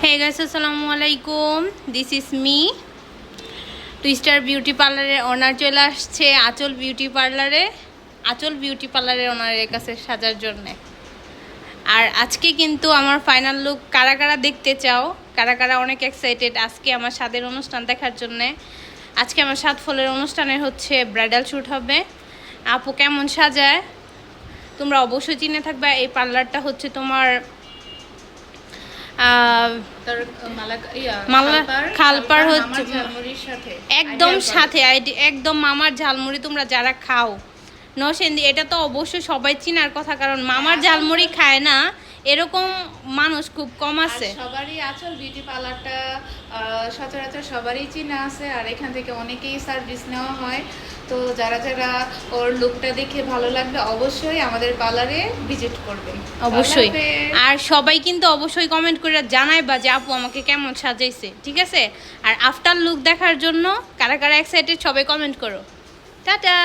Hey guys, আসসালামু আলাইকুম। This is me twister beauty পার্লারের ওনার চলে আসছে আঁচল বিউটি পার্লারে। আঁচল বিউটি পার্লারের ওনারের কাছে সাজার জন্যে। আর আজকে কিন্তু আমার ফাইনাল লুক কারা কারা দেখতে চাও, কারা কারা অনেক এক্সাইটেড আজকে আমার স্বাদের অনুষ্ঠান দেখার জন্যে। আজকে আমার সাত ফলের অনুষ্ঠানের হচ্ছে ব্রাইডাল শ্যুট হবে। আপু কেমন সাজায় তোমরা অবশ্যই চিনে থাকবে। এই পার্লারটা হচ্ছে তোমার খালপার হচ্ছে একদম সাথে, একদম মামার ঝালমুড়ি তোমরা যারা খাও নরসিংদী, এটা তো অবশ্যই সবাই চিনার কথা, কারণ মামার ঝালমুড়ি খায় না এরকম মানুষ খুব কম আছে। সবারই আঁচল বিউটি পার্লারটা সচরাচর সবারই চিনা আছে, আর এখান থেকে অনেকেই সার্ভিস নেওয়া হয়। তো যারা যারা ওর লুকটা দেখে ভালো লাগবে অবশ্যই আমাদের পার্লারে ভিজিট করবেন অবশ্যই। আর সবাই কিন্তু অবশ্যই কমেন্ট করে জানাইবা যে আপু আমাকে কেমন সাজাইছে, ঠিক আছে? আর আফটার লুক দেখার জন্য কারা কারা এক্সাইটেড সবাই কমেন্ট করো। টাটা।